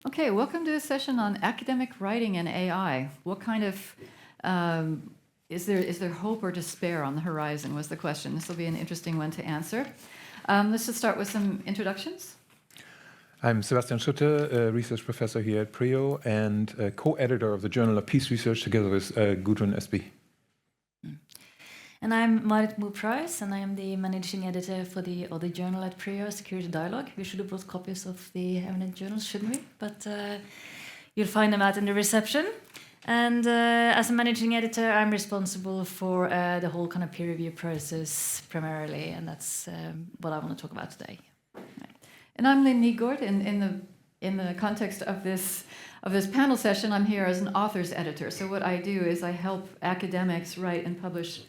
Okay, welcome to this session on academic writing and AI. What kind of, is there hope or despair on the horizon was the question. This will be an interesting one to answer. Let's just start with some introductions. I'm Sebastian Schutte, a research professor here at PRIO and co-editor of the Journal of Peace Research together with Gudrun Espy. And I'm Marit Moe-Price, and I am the managing editor for the other journal at PRIO, Security Dialogue. We should have brought copies of the eminent journals, shouldn't we? But you'll find them out in the reception. And as a managing editor, I'm responsible for the whole kind of peer review process primarily, and that's what I want to talk about today. Right. And I'm Lynn Niegord. In the context of this panel session, I'm here as an author's editor. So what I do is I help academics write and publish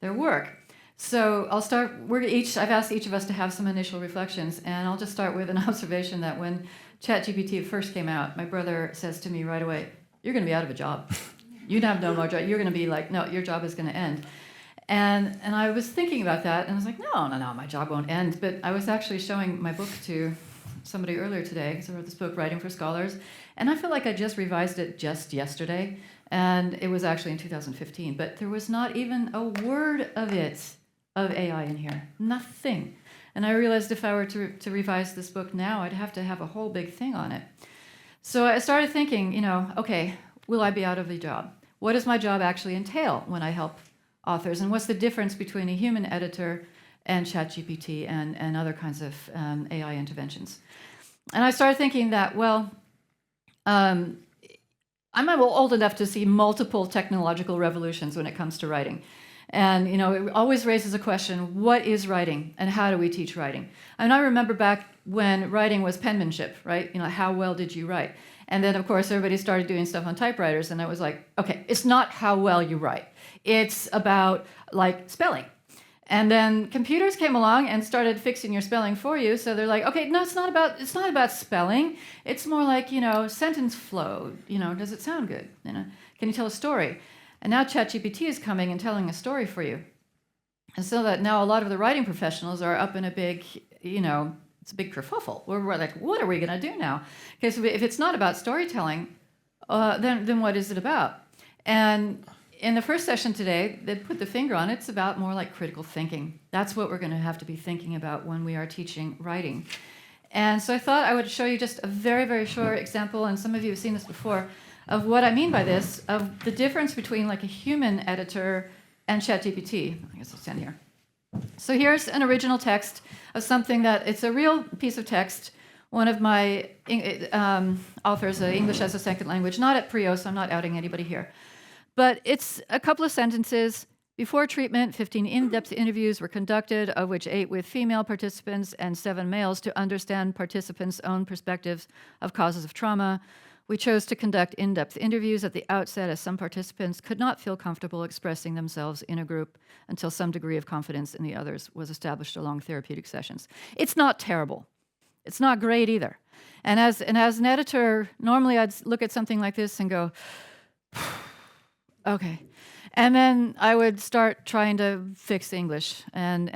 their work. So I'll start, I've asked each of us to have some initial reflections, and I'll just start with an observation that when ChatGPT first came out, my brother says to me right away, "You're going to be out of a job. You have no more job. You're going to be like, no, your job is going to end." And I was thinking about that, and I was like, no, my job won't end. But I was actually showing my book to somebody earlier today, because I wrote this book, Writing for Scholars, and I feel like I just revised it just yesterday. And it was actually in 2015, but there was not even a word of AI in here, nothing. And I realized if I were to revise this book now, I'd have to have a whole big thing on it. So I started thinking, okay, will I be out of the job? What does my job actually entail when I help authors? And what's the difference between a human editor and ChatGPT and other kinds of AI interventions? And I started thinking that, well, I'm old enough to see multiple technological revolutions when it comes to writing. And, it always raises a question, what is writing and how do we teach writing? And I remember back when writing was penmanship, right? How well did you write? And then, of course, everybody started doing stuff on typewriters, and I was like, okay, it's not how well you write. It's about, spelling. And then computers came along and started fixing your spelling for you. So they're like, okay, no, it's not about spelling. It's more like, sentence flow. Does it sound good? Can you tell a story? And now ChatGPT is coming and telling a story for you. And so that now a lot of the writing professionals are up in a big, it's a big kerfuffle. We're like, what are we going to do now? Okay, so if it's not about storytelling, then what is it about? And in the first session today, they put the finger on it. It's about more like critical thinking. That's what we're going to have to be thinking about when we are teaching writing. And so I thought I would show you just a very, very short example, and some of you have seen this before, of what I mean by this, of the difference between like a human editor and ChatGPT. I guess I'll stand here. So here's an original text of something that, it's a real piece of text. One of my authors, English as a second language, not at PRIO, so I'm not outing anybody here. But it's a couple of sentences. Before treatment, 15 in-depth interviews were conducted, of which 8 with female participants and 7 males, to understand participants' own perspectives of causes of trauma. We chose to conduct in-depth interviews at the outset, as some participants could not feel comfortable expressing themselves in a group until some degree of confidence in the others was established along therapeutic sessions. It's not terrible. It's not great either. And as an editor, normally I'd look at something like this and go, okay. And then I would start trying to fix the English. And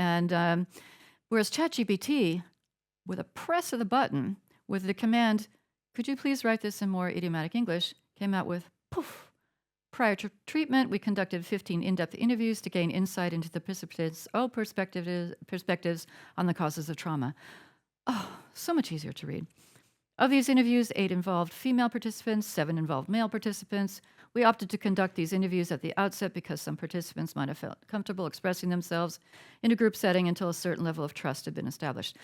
whereas ChatGPT, with a press of the button, with the command, "Could you please write this in more idiomatic English?" came out with, poof. Prior to treatment, we conducted 15 in-depth interviews to gain insight into the participants' own perspectives on the causes of trauma. Oh, so much easier to read. Of these interviews, 8 involved female participants, 7 involved male participants. We opted to conduct these interviews at the outset because some participants might have felt comfortable expressing themselves in a group setting until a certain level of trust had been established.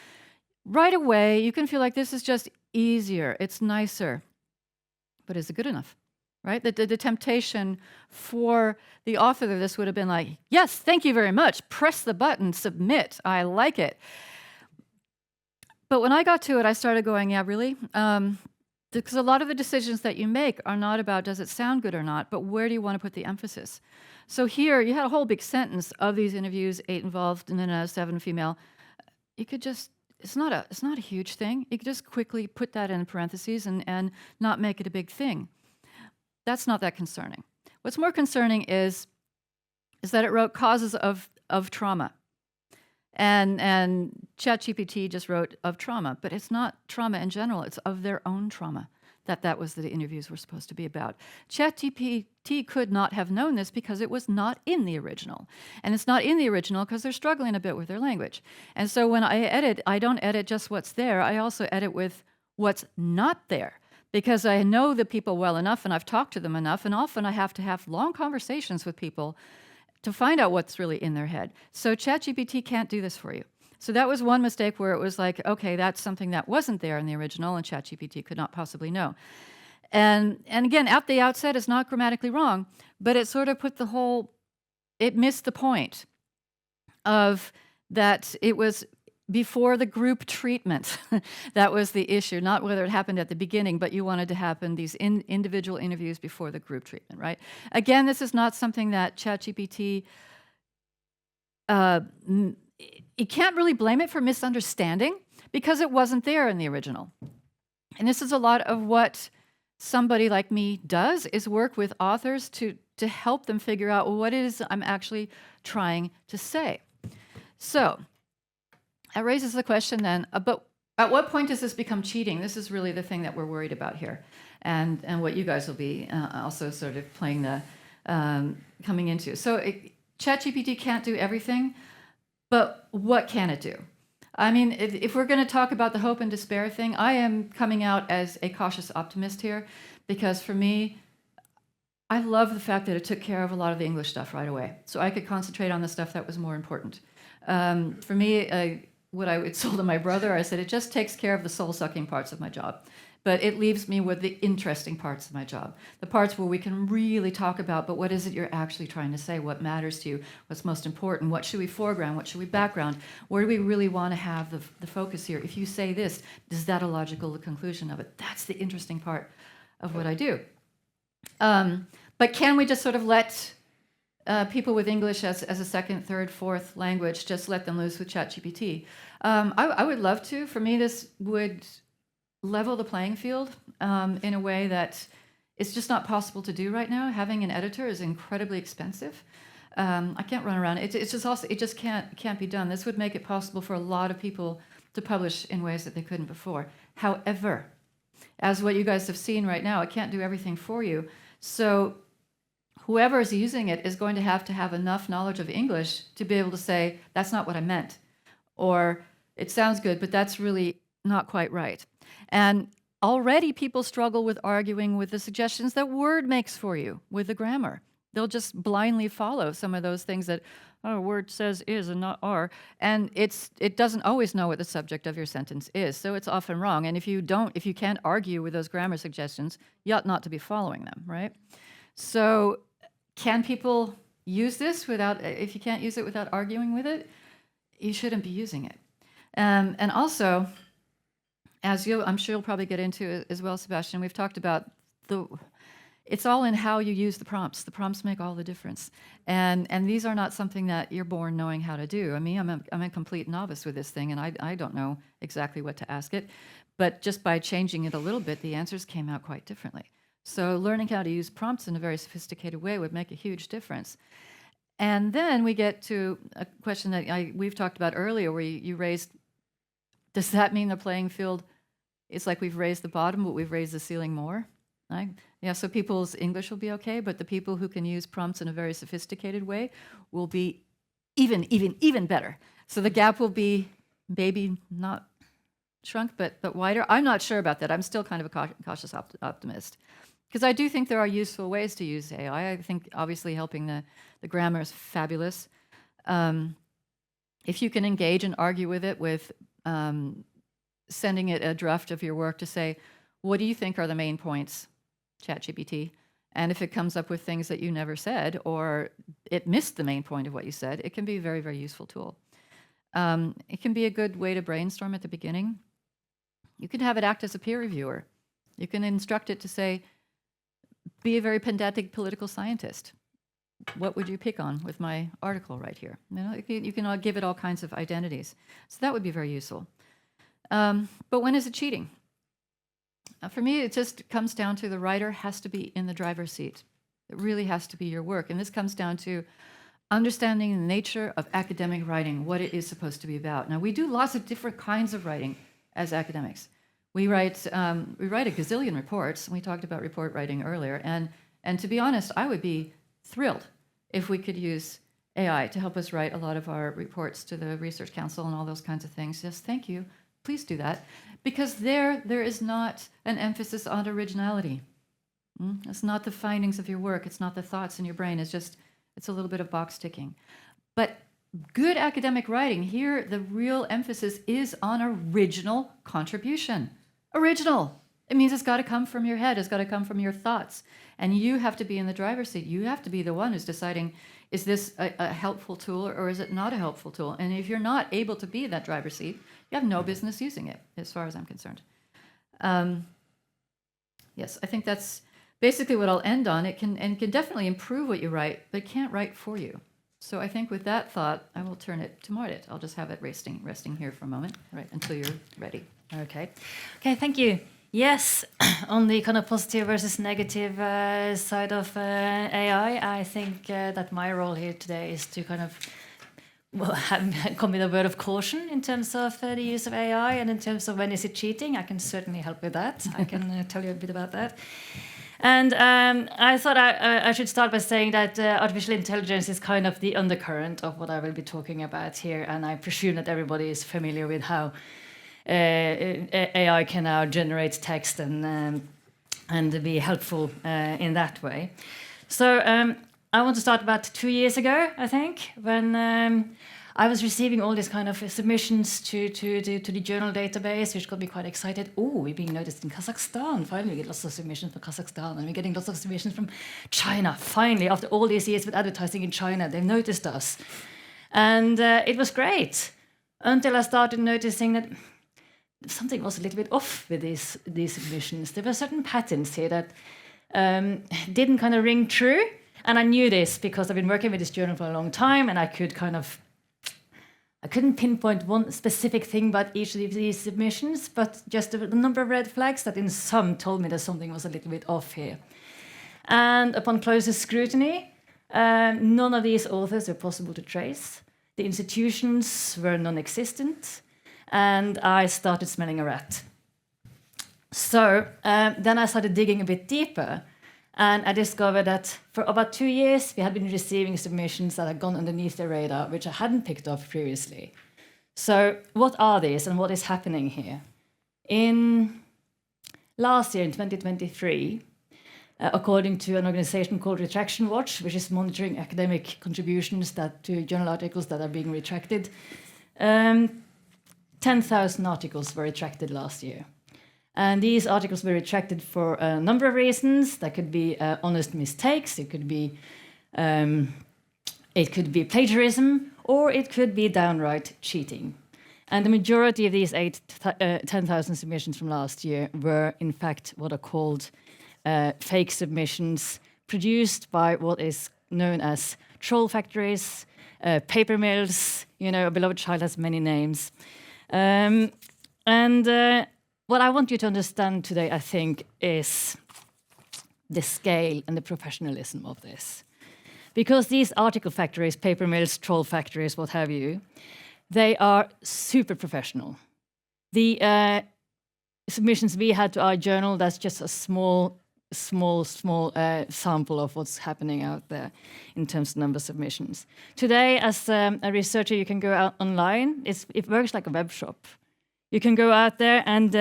Right away, you can feel like this is just easier, it's nicer. But is it good enough? Right? The temptation for the author of this would have been like, yes, thank you very much. Press the button, submit. I like it. But when I got to it, I started going, yeah, really? Because a lot of the decisions that you make are not about does it sound good or not, but where do you want to put the emphasis? So here, you had a whole big sentence of these interviews, 8 involved and then 7 female. You could just, it's not a huge thing. You could just quickly put that in parentheses and not make it a big thing. That's not that concerning. What's more concerning is that it wrote causes of trauma. And ChatGPT just wrote of trauma, but it's not trauma in general, it's of their own trauma. that was the interviews were supposed to be about. ChatGPT could not have known this because it was not in the original. And it's not in the original because they're struggling a bit with their language. And so when I edit, I don't edit just what's there. I also edit with what's not there, because I know the people well enough and I've talked to them enough, and often I have to have long conversations with people to find out what's really in their head. So ChatGPT can't do this for you. So that was one mistake where it was like, okay, that's something that wasn't there in the original, and ChatGPT could not possibly know. And again, at the outset, it's not grammatically wrong, but it sort of it missed the point of that it was before the group treatment. That was the issue, not whether it happened at the beginning, but you wanted to happen these individual interviews before the group treatment, right? Again, this is not something that ChatGPT, you can't really blame it for misunderstanding because it wasn't there in the original. And this is a lot of what somebody like me does, is work with authors to help them figure out what it is I'm actually trying to say. So that raises the question then, but at what point does this become cheating? This is really the thing that we're worried about here, and what you guys will be also sort of playing the, coming into. So ChatGPT can't do everything, but what can it do? I mean, if we're going to talk about the hope and despair thing, I am coming out as a cautious optimist here, because for me, I love the fact that it took care of a lot of the English stuff right away. So I could concentrate on the stuff that was more important. For me, what I told my brother, I said, it just takes care of the soul-sucking parts of my job. But it leaves me with the interesting parts of my job, the parts where we can really talk about, but what is it you're actually trying to say? What matters to you? What's most important? What should we foreground? What should we background? Where do we really want to have the focus here? If you say this, is that a logical conclusion of it? That's the interesting part of what I do. But can we just sort of let people with English as a second, third, fourth language, just let them loose with ChatGPT? I would love to. For me, this would level the playing field in a way that it's just not possible to do right now. Having an editor is incredibly expensive. I can't run around. It's just also, it just can't be done. This would make it possible for a lot of people to publish in ways that they couldn't before. However, as what you guys have seen right now, it can't do everything for you. So whoever is using it is going to have enough knowledge of English to be able to say, that's not what I meant. Or it sounds good, but that's really not quite right. And already people struggle with arguing with the suggestions that Word makes for you with the grammar. They'll just blindly follow some of those things that, oh, Word says is and not are. And it doesn't always know what the subject of your sentence is, so it's often wrong. And if you can't argue with those grammar suggestions, you ought not to be following them, right? So can people use this if you can't use it without arguing with it, you shouldn't be using it. And also, as I'm sure you'll probably get into as well, Sebastian, we've talked about it's all in how you use the prompts. The prompts make all the difference. And these are not something that you're born knowing how to do. I mean, I'm a complete novice with this thing, and I don't know exactly what to ask it. But just by changing it a little bit, the answers came out quite differently. So learning how to use prompts in a very sophisticated way would make a huge difference. And then we get to a question that we've talked about earlier, where you raised, does that mean the playing field, it's like we've raised the bottom, but we've raised the ceiling more? Right? Yeah, so people's English will be okay, but the people who can use prompts in a very sophisticated way will be even better. So the gap will be maybe not shrunk, but wider. I'm not sure about that. I'm still kind of a cautious optimist, because I do think there are useful ways to use AI. I think obviously helping the grammar is fabulous. If you can engage and argue with it with sending it a draft of your work to say, what do you think are the main points, ChatGPT? And if it comes up with things that you never said, or it missed the main point of what you said, it can be a very, very useful tool. It can be a good way to brainstorm at the beginning. You can have it act as a peer reviewer. You can instruct it to say, be a very pedantic political scientist. What would you pick on with my article right here? You can give it all kinds of identities. So that would be very useful. But when is it cheating? For me, it just comes down to the writer has to be in the driver's seat. It really has to be your work. And this comes down to understanding the nature of academic writing, what it is supposed to be about. Now, we do lots of different kinds of writing as academics. We write a gazillion reports. We talked about report writing earlier, and to be honest, I would be thrilled if we could use AI to help us write a lot of our reports to the Research Council and all those kinds of things. Yes, thank you. Please do that, because there is not an emphasis on originality. It's not the findings of your work. It's not the thoughts in your brain. It's a little bit of box ticking. But good academic writing, here the real emphasis is on original contribution. Original. It means it's got to come from your head. It's got to come from your thoughts. And you have to be in the driver's seat. You have to be the one who's deciding, is this a helpful tool or is it not a helpful tool? And if you're not able to be in that driver's seat, you have no business using it, as far as I'm concerned. Yes, I think that's basically what I'll end on. It can definitely improve what you write, but it can't write for you. So I think with that thought, I will turn it to Marit. I'll just have it resting here for a moment, right, until you're ready. Okay, thank you. Yes, on the kind of positive versus negative side of AI, I think that my role here today is to kind of come with a word of caution in terms of the use of AI, and in terms of when is it cheating. I can certainly help with that. I can tell you a bit about that. And I thought I should start by saying that artificial intelligence is kind of the undercurrent of what I will be talking about here, and I presume that everybody is familiar with how AI can now generate text and be helpful in that way. So I want to start about 2 years ago, I think, when I was receiving all these kind of submissions to the journal database, which got me quite excited. Oh, we're being noticed in Kazakhstan. Finally, we get lots of submissions from Kazakhstan, and we're getting lots of submissions from China. Finally, after all these years with advertising in China, they've noticed us. And it was great, until I started noticing that something was a little bit off with these submissions. There were certain patterns here that didn't kind of ring true. And I knew this because I've been working with this journal for a long time, and I couldn't pinpoint one specific thing about each of these submissions, but just the number of red flags that in some told me that something was a little bit off here. And upon closer scrutiny, none of these authors were possible to trace. The institutions were non-existent, and I started smelling a rat. So then I started digging a bit deeper, and I discovered that for about 2 years, we had been receiving submissions that had gone underneath the radar, which I hadn't picked up previously. So what are these, and what is happening here? In last year, in 2023, according to an organization called Retraction Watch, which is monitoring academic contributions to journal articles that are being retracted, 10,000 articles were retracted last year. And these articles were retracted for a number of reasons. That could be honest mistakes, it could be plagiarism, or it could be downright cheating. And the majority of these 10,000 submissions from last year were, in fact, what are called fake submissions produced by what is known as troll factories, paper mills. You know, a beloved child has many names. What I want you to understand today, I think, is the scale and the professionalism of this. Because these article factories, paper mills, troll factories, what have you, they are super professional. The submissions we had to our journal, that's just a small sample of what's happening out there in terms of number of submissions. Today, as a researcher, you can go out online. It works like a web shop. You can go out there and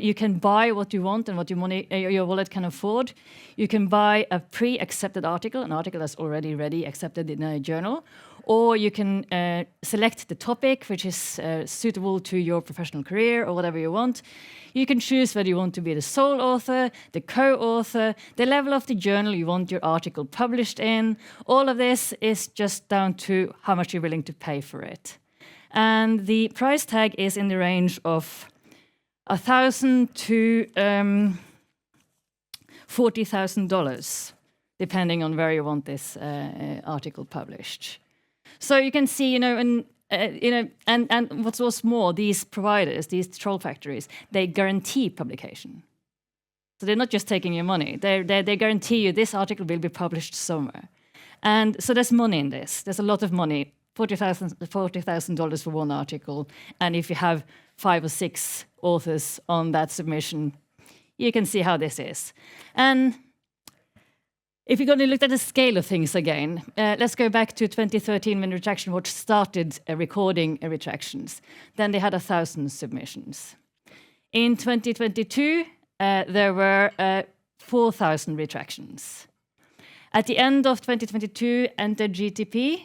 you can buy what you want and what your wallet can afford. You can buy a pre-accepted article, an article that's already ready, accepted in a journal, or you can select the topic which is suitable to your professional career or whatever you want. You can choose whether you want to be the sole author, the co-author, the level of the journal you want your article published in. All of this is just down to how much you're willing to pay for it. And the price tag is in the range of $1,000 to $40,000, depending on where you want this article published. So you can see, and what's more, these providers, these troll factories, they guarantee publication. So they're not just taking your money; they guarantee you this article will be published somewhere. And so there's money in this. There's a lot of money. $40,000 for one article, and if you have 5 or 6 authors on that submission. You can see how this is. And if you're going to look at the scale of things again, let's go back to 2013 when Retraction Watch started recording retractions. Then they had 1,000 submissions. In 2022, there were 4,000 retractions. At the end of 2022, entered GTP,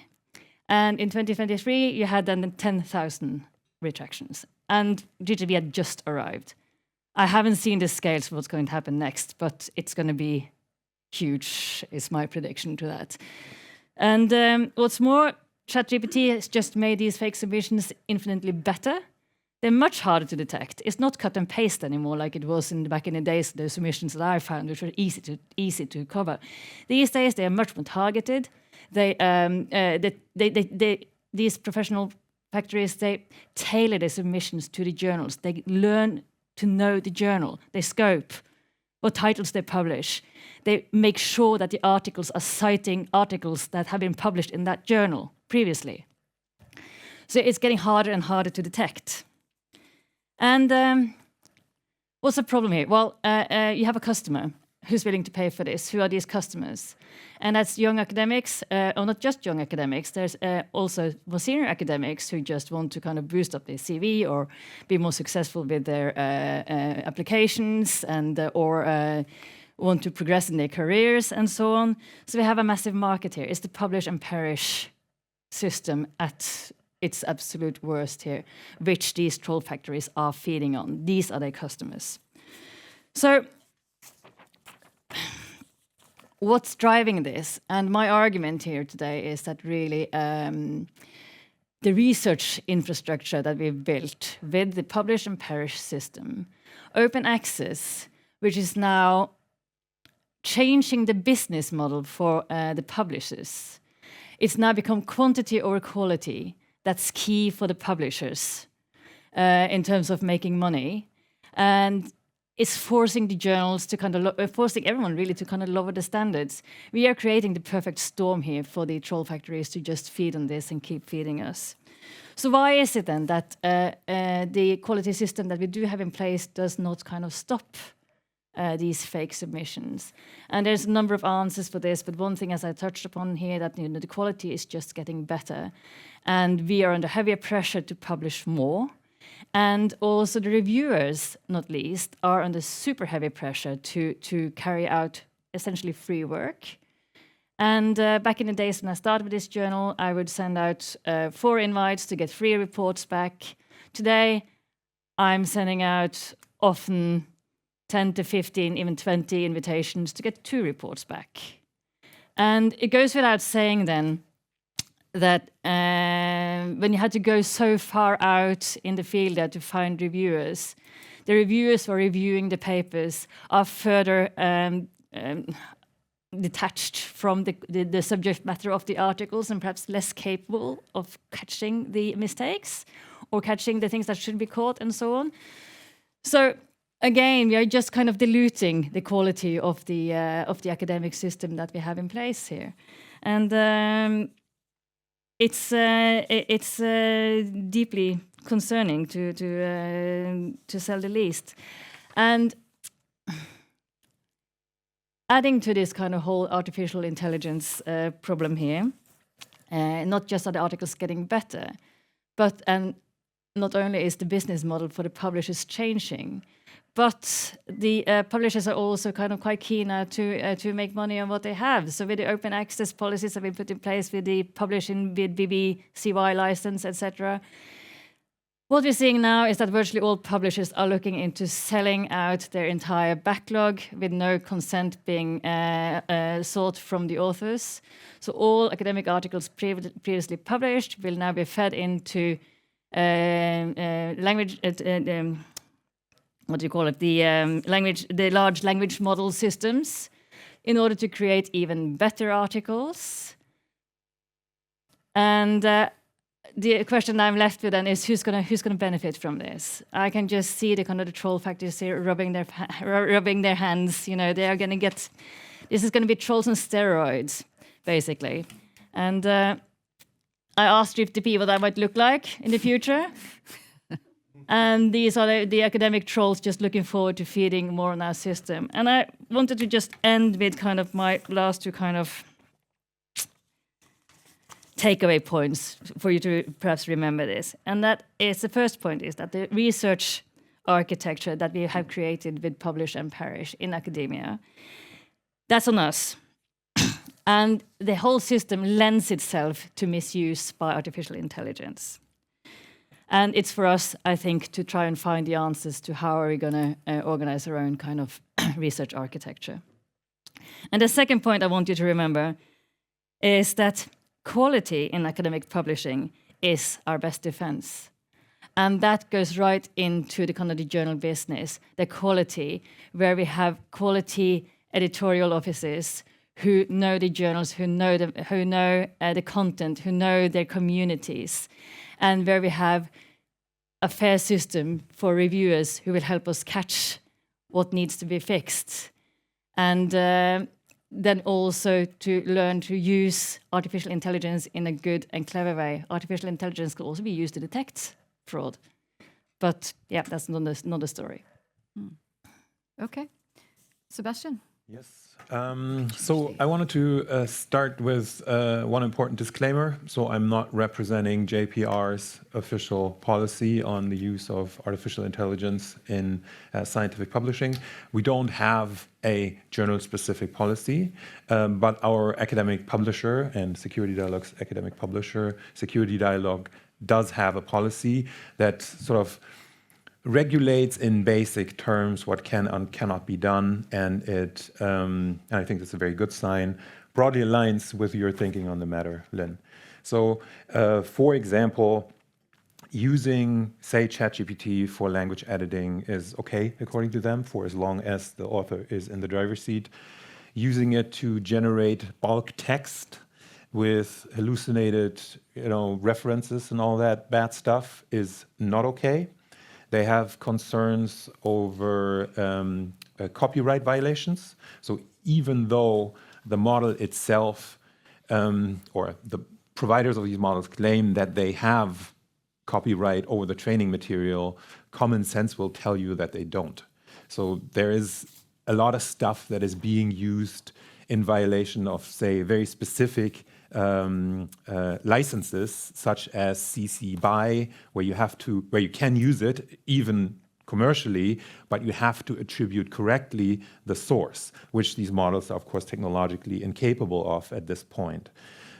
and in 2023, you had then 10,000 retractions. And GTP had just arrived. I haven't seen the scales for what's going to happen next, but it's going to be huge, is my prediction to that. And what's more, ChatGPT has just made these fake submissions infinitely better. They're much harder to detect. It's not cut and paste anymore like it was back in the days, the submissions that I found, which were easy to cover. These days, they are much more targeted. These professional factories, they tailor their submissions to the journals. They learn to know the journal. They scope what titles they publish. They make sure that the articles are citing articles that have been published in that journal previously. So it's getting harder and harder to detect. And what's the problem here? Well, you have a customer who's willing to pay for this. Who are these customers? And that's young academics, or not just young academics. There's also more senior academics who just want to kind of boost up their CV or be more successful with their applications and or want to progress in their careers and so on. So we have a massive market here. It's the publish and perish system at its absolute worst here, which these troll factories are feeding on. These are their customers. So what's driving this? And my argument here today is that really the research infrastructure that we've built with the publish and perish system, open access, which is now changing the business model for the publishers. It's now become quantity over quality. That's key for the publishers in terms of making money. And it's forcing the journals to kind of, forcing everyone really to kind of lower the standards. We are creating the perfect storm here for the troll factories to just feed on this and keep feeding us. So why is it then that the quality system that we do have in place does not kind of stop these fake submissions? And there's a number of answers for this, but one thing, as I touched upon here, that the quality is just getting better. And we are under heavier pressure to publish more. And also the reviewers, not least, are under super heavy pressure to carry out essentially free work. And back in the days when I started with this journal, I would send out 4 invites to get 3 reports back. Today, I'm sending out often 10 to 15, even 20 invitations to get 2 reports back. And it goes without saying then that when you had to go so far out in the field there to find reviewers, the reviewers who are reviewing the papers are further detached from the subject matter of the articles and perhaps less capable of catching the mistakes or catching the things that should be caught and so on. So again, we are just kind of diluting the quality of the academic system that we have in place here. And it's deeply concerning to say the least. And adding to this kind of whole artificial intelligence problem here, not just are the articles getting better, but not only is the business model for the publishers changing, but the publishers are also kind of quite keen now to make money on what they have. So with the open access policies that have been put in place with the publishing with BBCY license, etc., what we're seeing now is that virtually all publishers are looking into selling out their entire backlog with no consent being sought from the authors. So all academic articles previously published will now be fed into language. What do you call it? The large language model systems, in order to create even better articles. And the question I'm left with then is who's gonna benefit from this? I can just see the kind of the troll factories here rubbing their hands. You know, they are gonna get. This is gonna be trolls on steroids, basically. And I asked GTP what that might look like in the future. And these are the academic trolls just looking forward to feeding more on our system. And I wanted to just end with kind of my last two kind of takeaway points for you to perhaps remember this. And that is, the first point is that the research architecture that we have created with Publish and Perish in academia, that's on us. And the whole system lends itself to misuse by artificial intelligence. And it's for us, I think, to try and find the answers to how are we going to organize our own kind of research architecture. And the second point I want you to remember is that quality in academic publishing is our best defense. And that goes right into the kind of the journal business, the quality, where we have quality editorial offices who know the journals, who know the content, who know their communities, and where we have a fair system for reviewers who will help us catch what needs to be fixed. And then also to learn to use artificial intelligence in a good and clever way. Artificial intelligence could also be used to detect fraud. But yeah, that's not a story. Okay. Sebastian? Yes. So I wanted to start with one important disclaimer. So I'm not representing JPR's official policy on the use of artificial intelligence in scientific publishing. We don't have a journal-specific policy, but our academic publisher and Security Dialogue's academic publisher, Security Dialogue, does have a policy that sort of regulates in basic terms what can and cannot be done, and it, and I think that's a very good sign, broadly aligns with your thinking on the matter, Lynn. So, for example, using, say, ChatGPT for language editing is okay, according to them, for as long as the author is in the driver's seat. Using it to generate bulk text with hallucinated, references and all that bad stuff is not okay. They have concerns over copyright violations. So even though the model itself or the providers of these models claim that they have copyright over the training material, common sense will tell you that they don't. So there is a lot of stuff that is being used in violation of, say, very specific licenses, such as CC BY, where you can use it even commercially, but you have to attribute correctly the source, which these models are, of course, technologically incapable of at this point.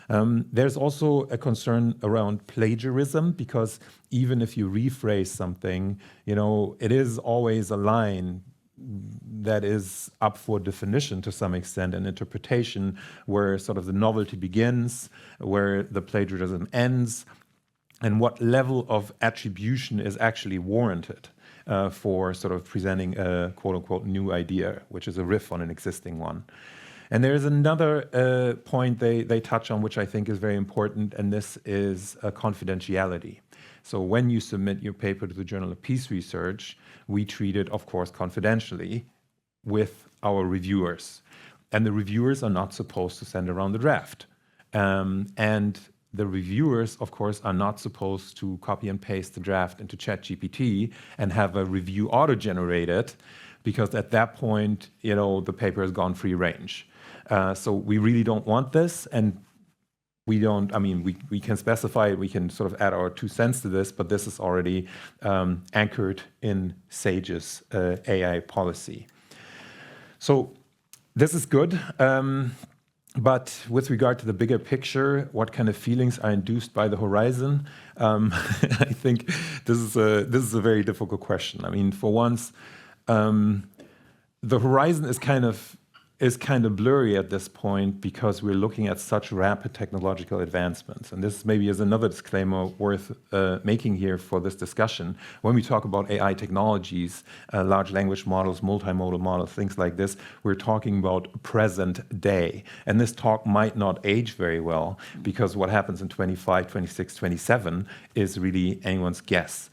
There's also a concern around plagiarism, because even if you rephrase something, it is always a line that is up for definition to some extent, and interpretation, where sort of the novelty begins, where the plagiarism ends, and what level of attribution is actually warranted for sort of presenting a quote-unquote new idea, which is a riff on an existing one. And there's another point they touch on, which I think is very important, and this is confidentiality. So when you submit your paper to the Journal of Peace Research, we treat it, of course, confidentially with our reviewers. And the reviewers are not supposed to send around the draft. And the reviewers, of course, are not supposed to copy and paste the draft into ChatGPT and have a review auto-generated, because at that point, the paper has gone free range. So we really don't want this, and we can specify it, we can sort of add our 2 cents to this, but this is already anchored in SAGE's AI policy. So this is good, but with regard to the bigger picture, what kind of feelings are induced by the horizon? I think this is a very difficult question. I mean, for once, the horizon is kind of blurry at this point, because we're looking at such rapid technological advancements. And this maybe is another disclaimer worth making here for this discussion. When we talk about AI technologies, large language models, multimodal models, things like this, we're talking about present day. And this talk might not age very well, because what happens in 25, 26, 27 is really anyone's guess.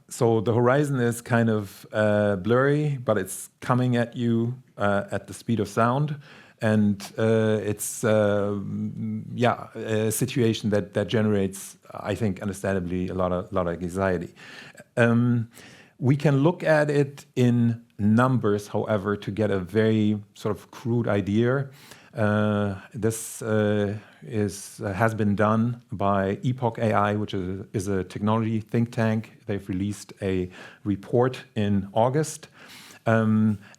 So the horizon is kind of blurry, but it's coming at you at the speed of sound. And it's a situation that generates, I think, understandably, a lot of anxiety. We can look at it in numbers, however, to get a very sort of crude idea. This has been done by Epoch AI, which is a technology think tank. They've released a report in August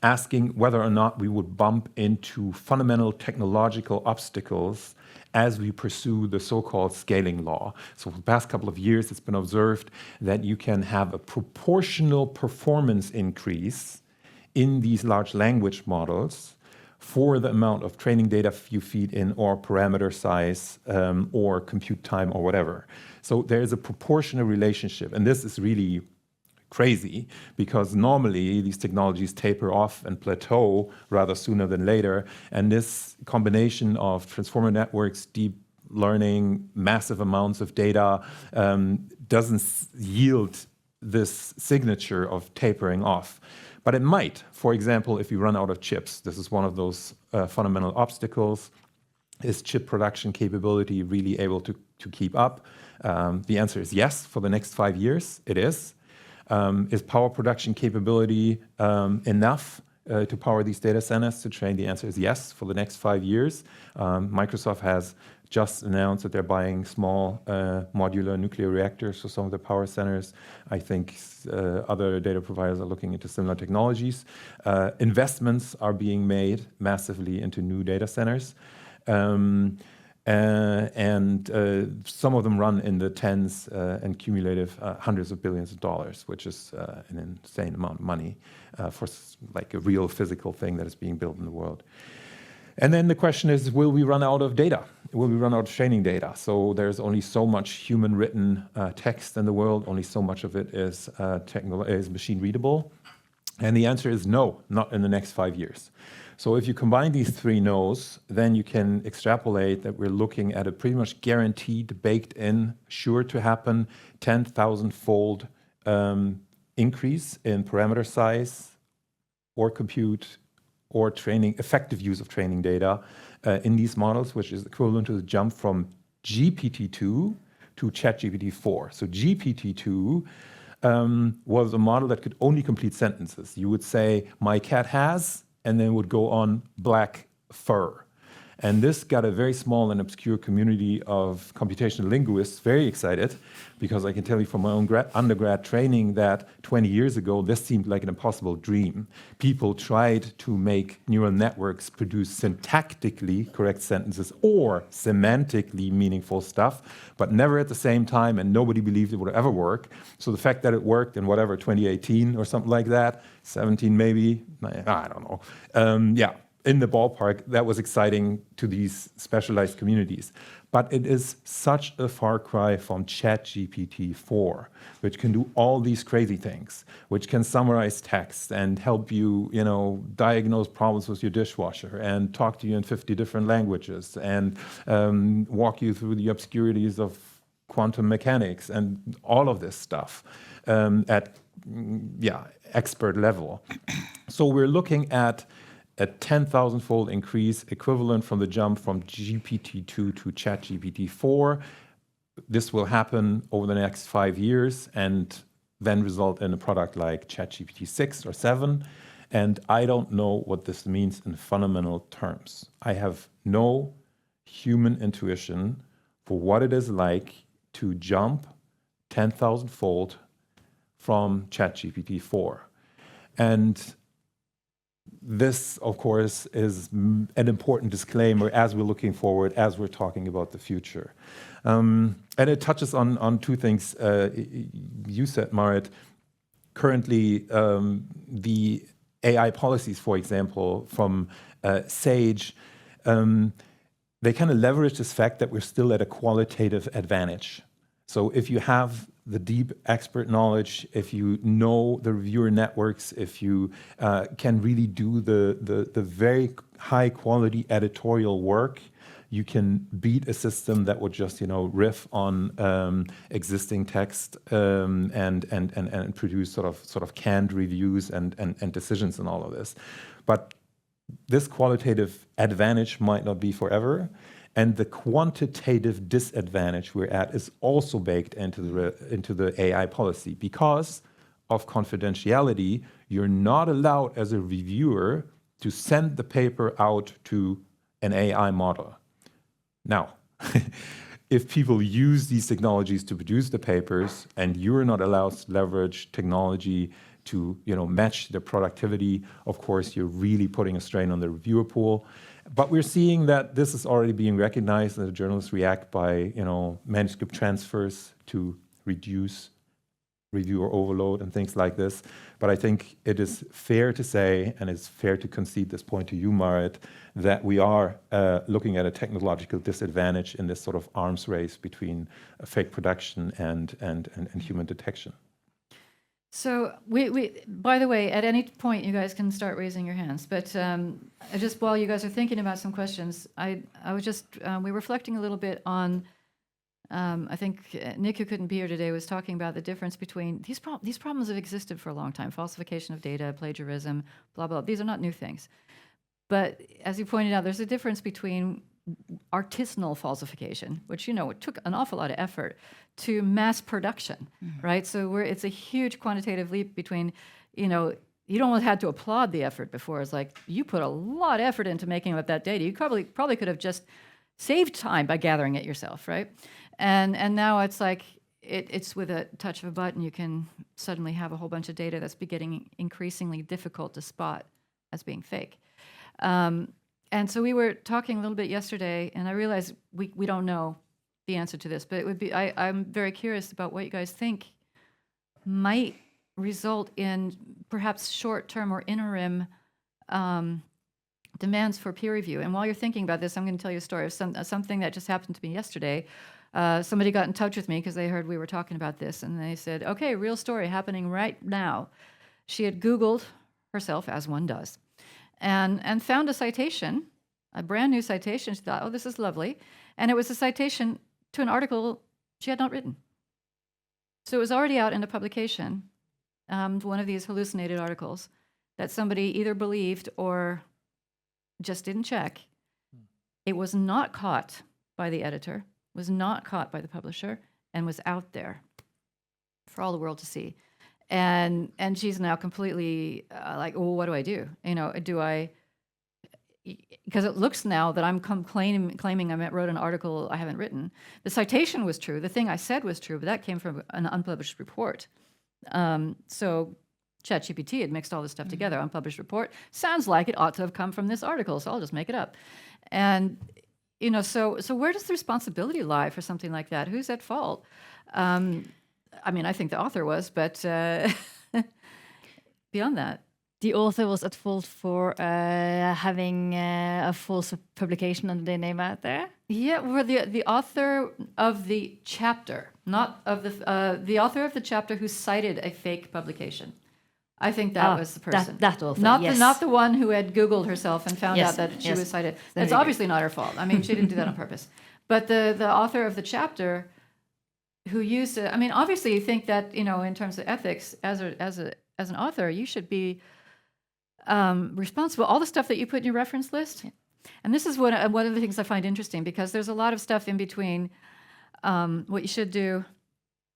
asking whether or not we would bump into fundamental technological obstacles as we pursue the so-called scaling law. So for the past couple of years, it's been observed that you can have a proportional performance increase in these large language models for the amount of training data you feed in, or parameter size, or compute time, or whatever. So there is a proportional relationship, and this is really crazy, because normally these technologies taper off and plateau rather sooner than later, and this combination of transformer networks, deep learning, massive amounts of data doesn't yield this signature of tapering off. But it might. For example, if you run out of chips, this is one of those fundamental obstacles. Is chip production capability really able to keep up? The answer is yes. For the next 5 years, it is. Is power production capability enough to power these data centers to train? The answer is yes, for the next 5 years. Microsoft has just announced that they're buying small modular nuclear reactors for some of the power centers. I think other data providers are looking into similar technologies. Investments are being made massively into new data centers. And some of them run in the tens and cumulative hundreds of billions of dollars, which is an insane amount of money for like a real physical thing that is being built in the world. And then the question is, will we run out of data? Will we run out of training data? So there's only so much human-written text in the world. Only so much of it is machine-readable. And the answer is no, not in the next 5 years. So if you combine these three no's, then you can extrapolate that we're looking at a pretty much guaranteed, baked-in, sure to happen, 10,000-fold increase in parameter size or compute or training, effective use of training data in these models, which is equivalent to the jump from GPT-2 to ChatGPT-4. So GPT-2 was a model that could only complete sentences. You would say, my cat has, and then would go on black fur. And this got a very small and obscure community of computational linguists very excited, because I can tell you from my own undergrad training that 20 years ago, this seemed like an impossible dream. People tried to make neural networks produce syntactically correct sentences or semantically meaningful stuff, but never at the same time, and nobody believed it would ever work. So the fact that it worked in whatever, 2018 or something like that, 17 maybe, I don't know. In the ballpark, that was exciting to these specialized communities. But it is such a far cry from ChatGPT-4, which can do all these crazy things, which can summarize text and help you, diagnose problems with your dishwasher and talk to you in 50 different languages and walk you through the obscurities of quantum mechanics and all of this stuff at expert level. So we're looking at a 10,000-fold increase, equivalent from the jump from GPT-2 to ChatGPT-4. This will happen over the next 5 years and then result in a product like ChatGPT-6 or 7. And I don't know what this means in fundamental terms. I have no human intuition for what it is like to jump 10,000-fold from ChatGPT-4. And this, of course, is an important disclaimer as we're looking forward, as we're talking about the future. And it touches on two things you said, Marit. Currently, the AI policies, for example, from SAGE, they kind of leverage this fact that we're still at a qualitative advantage. So if you have the deep expert knowledge, if you know the reviewer networks, if you can really do the very high quality editorial work, you can beat a system that would just riff on existing text and produce sort of canned reviews and decisions and all of this. But this qualitative advantage might not be forever, and the quantitative disadvantage we're at is also baked into the AI policy. Because of confidentiality, you're not allowed as a reviewer to send the paper out to an AI model. Now, if people use these technologies to produce the papers and you're not allowed to leverage technology to match their productivity, of course, you're really putting a strain on the reviewer pool. But we're seeing that this is already being recognized, and the journalists react by manuscript transfers to reduce reviewer overload and things like this. But I think it is fair to say, and it's fair to concede this point to you, Marit, that we are looking at a technological disadvantage in this sort of arms race between fake production and human detection. So we by the way, at any point you guys can start raising your hands. But just while you guys are thinking about some questions, I was just we were reflecting a little bit on. I think Nick, who couldn't be here today, was talking about the difference between these problems have existed for a long time: falsification of data, plagiarism, blah blah. These are not new things. But as you pointed out, there's a difference between artisanal falsification, which it took an awful lot of effort, to mass production, right? So it's a huge quantitative leap between, you don't have had to applaud the effort before. It's like you put a lot of effort into making up that data. You probably could have just saved time by gathering it yourself, right? And now it's like it's with a touch of a button you can suddenly have a whole bunch of data that's getting increasingly difficult to spot as being fake. And so we were talking a little bit yesterday, and I realized we don't know the answer to this, but it would be I'm very curious about what you guys think might result in perhaps short-term or interim demands for peer review. And while you're thinking about this, I'm going to tell you a story of something that just happened to me yesterday. Somebody got in touch with me because they heard we were talking about this, and they said, okay, real story happening right now. She had Googled herself, as one does, and found a citation, a brand new citation. She thought, oh, this is lovely. And it was a citation to an article she had not written. So it was already out in a publication, one of these hallucinated articles that somebody either believed or just didn't check. It was not caught by the editor, was not caught by the publisher, and was out there for all the world to see. And she's now completely like, well, what do I do? Because it looks now that I'm claiming I wrote an article I haven't written. The citation was true. The thing I said was true, but that came from an unpublished report. So ChatGPT had mixed all this stuff together. Unpublished report. Sounds like it ought to have come from this article, so I'll just make it up. And, so where does the responsibility lie for something like that? Who's at fault? I think the author was, but beyond that. The author was at fault for having a false publication under their name out there? Yeah, well, the author of the chapter, not of the author of the chapter who cited a fake publication. I think that was the person. That author, not the one who had Googled herself and found out that she was cited. That's obviously not her fault. She didn't do that on purpose. But the author of the chapter who used it, obviously you think that, in terms of ethics, as an author, you should be responsible. All the stuff that you put in your reference list. Yeah. And this is one of the things I find interesting, because there's a lot of stuff in between what you should do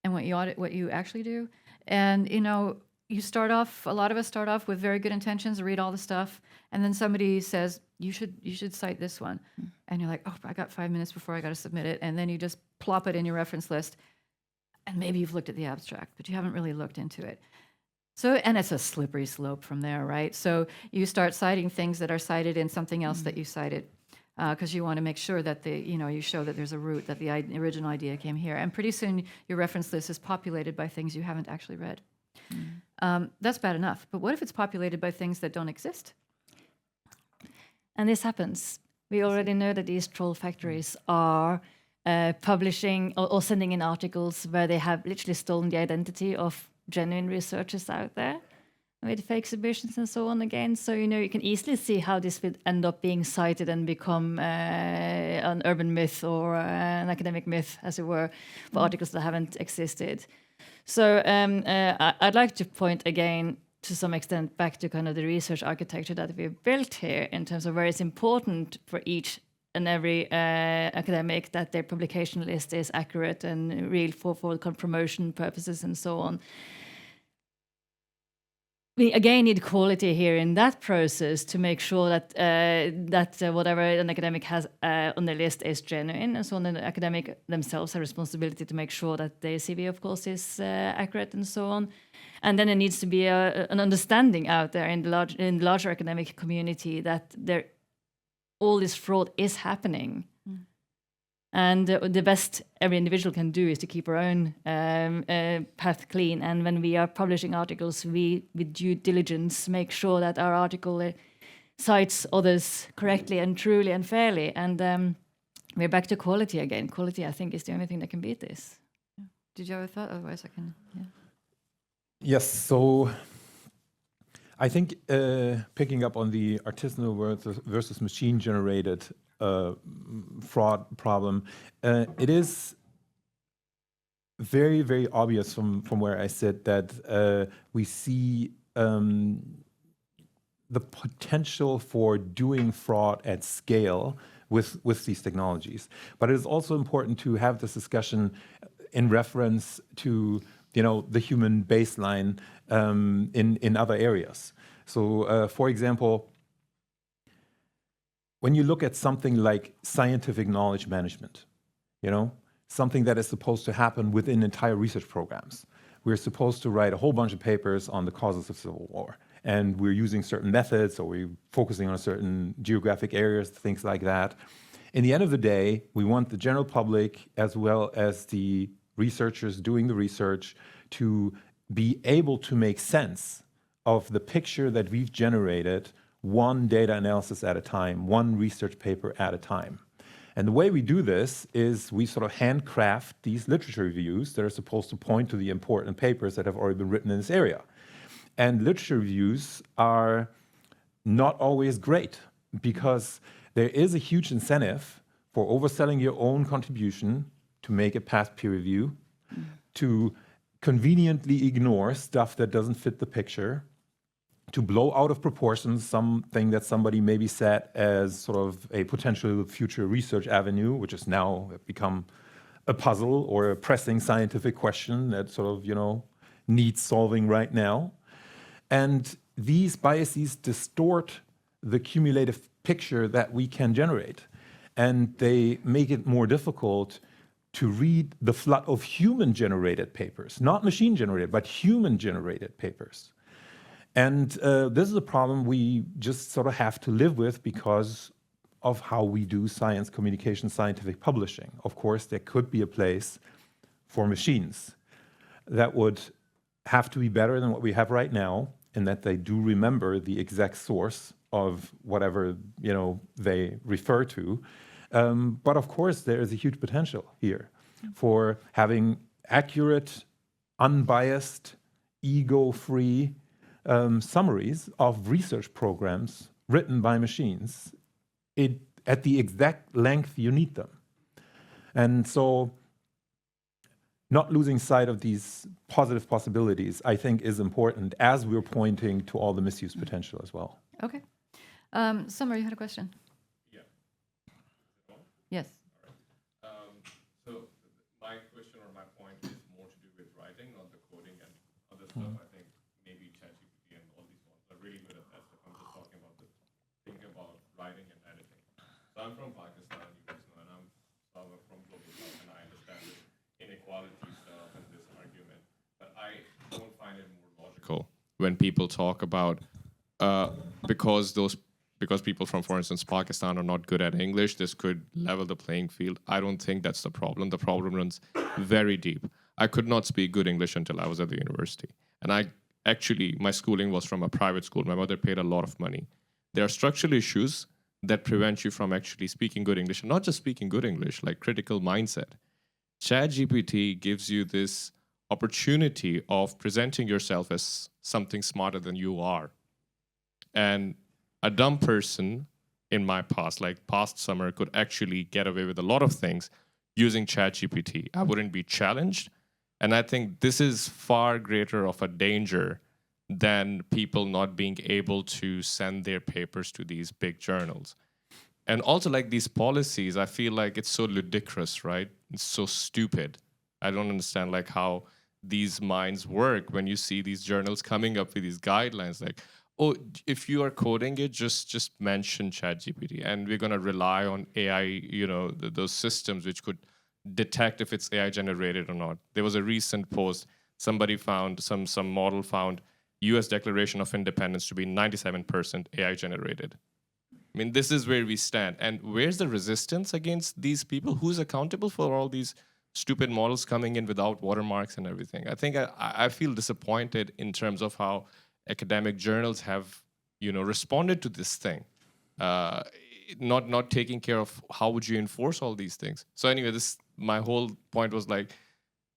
and what you actually do. And, a lot of us start off with very good intentions, read all the stuff, and then somebody says, you should cite this one. And you're like, oh, I got 5 minutes before I got to submit it. And then you just plop it in your reference list. And maybe you've looked at the abstract, but you haven't really looked into it. So, and it's a slippery slope from there, right? So you start citing things that are cited in something else that you cited, because you want to make sure that you show that there's a root, that the original idea came here. And pretty soon your reference list is populated by things you haven't actually read. That's bad enough. But what if it's populated by things that don't exist? And this happens. We already know that these troll factories are publishing or sending in articles where they have literally stolen the identity of genuine researchers out there with fake submissions and so on again. So, you can easily see how this would end up being cited and become an urban myth or an academic myth, as it were, for articles that haven't existed. So I'd like to point again to some extent back to kind of the research architecture that we've built here in terms of where it's important for each and every academic that their publication list is accurate and real for promotion purposes and so on. We again need quality here in that process to make sure that whatever an academic has on their list is genuine, and so on. The academic themselves have responsibility to make sure that their CV, of course, is accurate and so on. And then there needs to be an understanding out there in the larger academic community that all this fraud is happening. And the best every individual can do is to keep our own path clean. And when we are publishing articles, we, with due diligence, make sure that our article cites others correctly and truly and fairly. And we're back to quality again. Quality, I think, is the only thing that can beat this. Yeah. Did you have a thought? Otherwise, I can. Yeah. Yes. So I think picking up on the artisanal versus machine-generated fraud problem, it is very, very obvious from where I sit that we see the potential for doing fraud at scale with these technologies. But it is also important to have this discussion in reference to the human baseline in other areas. So, for example, when you look at something like scientific knowledge management, something that is supposed to happen within entire research programs, we're supposed to write a whole bunch of papers on the causes of civil war, and we're using certain methods, or we're focusing on certain geographic areas, things like that. In the end of the day, we want the general public, as well as the researchers doing the research, to be able to make sense of the picture that we've generated, one data analysis at a time, one research paper at a time. And the way we do this is we sort of handcraft these literature reviews that are supposed to point to the important papers that have already been written in this area. And literature reviews are not always great, because there is a huge incentive for overselling your own contribution to make it past peer review, to conveniently ignore stuff that doesn't fit the picture, to blow out of proportion something that somebody maybe set as sort of a potential future research avenue, which has now become a puzzle or a pressing scientific question that sort of, needs solving right now. And these biases distort the cumulative picture that we can generate. And they make it more difficult to read the flood of human-generated papers, not machine-generated, but human-generated papers. And this is a problem we just sort of have to live with because of how we do science communication, scientific publishing. Of course, there could be a place for machines that would have to be better than what we have right now, in that they do remember the exact source of whatever they refer to. But of course, there is a huge potential here for having accurate, unbiased, ego-free summaries of research programs written by machines at the exact length you need them. And so not losing sight of these positive possibilities, I think, is important as we're pointing to all the misuse potential as well. Okay. Summer, you had a question? Yeah. Yes. All right. So my question or my point is more to do with writing, not the coding and other stuff. I think maybe ChatGPT and all these ones are really good at that stuff. I'm just talking about thinking about writing and editing. So I'm from Pakistan, you guys know, and I'm from Global South, and I understand this inequality stuff and this argument. But I don't find it more logical when people talk about because people from, for instance, Pakistan are not good at English, this could level the playing field. I don't think that's the problem. The problem runs very deep. I could not speak good English until I was at the university. And my schooling was from a private school. My mother paid a lot of money. There are structural issues that prevent you from actually speaking good English, and not just speaking good English, like critical mindset. ChatGPT gives you this opportunity of presenting yourself as something smarter than you are. And a dumb person in my past summer, could actually get away with a lot of things using ChatGPT. I wouldn't be challenged. And I think this is far greater of a danger than people not being able to send their papers to these big journals. And also, like, these policies, I feel like it's so ludicrous, right? It's so stupid. I don't understand like how these minds work when you see these journals coming up with these guidelines like, oh, if you are coding it, just mention ChatGPT, and we're gonna rely on AI, those systems which could detect if it's AI generated or not. There was a recent post, somebody found some model found US Declaration of Independence to be 97% AI generated. I mean, this is where we stand. And where's the resistance against these people? Who's accountable for all these stupid models coming in without watermarks and everything? I think I feel disappointed in terms of how academic journals have, responded to this thing. Not taking care of how would you enforce all these things. So anyway, my whole point was like,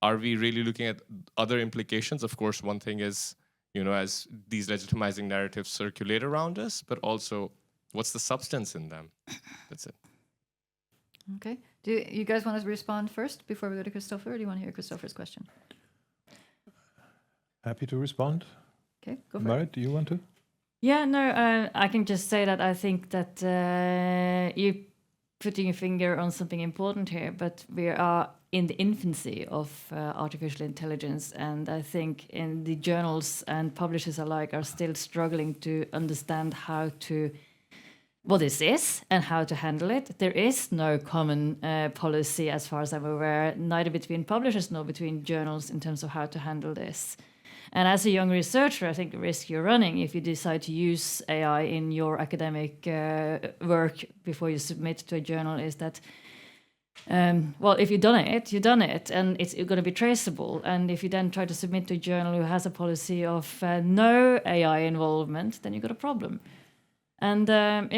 are we really looking at other implications? Of course, one thing is, as these legitimizing narratives circulate around us, but also what's the substance in them? That's it. Okay. Do you guys want to respond first before we go to Christopher, or do you want to hear Christopher's question? Happy to respond. Okay, go for it. Marit, do you want to? Yeah, no, I can just say that I think that you're putting your finger on something important here, but we are in the infancy of artificial intelligence, and I think in the journals and publishers alike are still struggling to understand what this is and how to handle it. There is no common policy, as far as I'm aware, neither between publishers nor between journals in terms of how to handle this. And as a young researcher, I think the risk you're running if you decide to use AI in your academic work before you submit to a journal is that, if you've done it, you've done it, and it's going to be traceable. And if you then try to submit to a journal who has a policy of no AI involvement, then you've got a problem. And I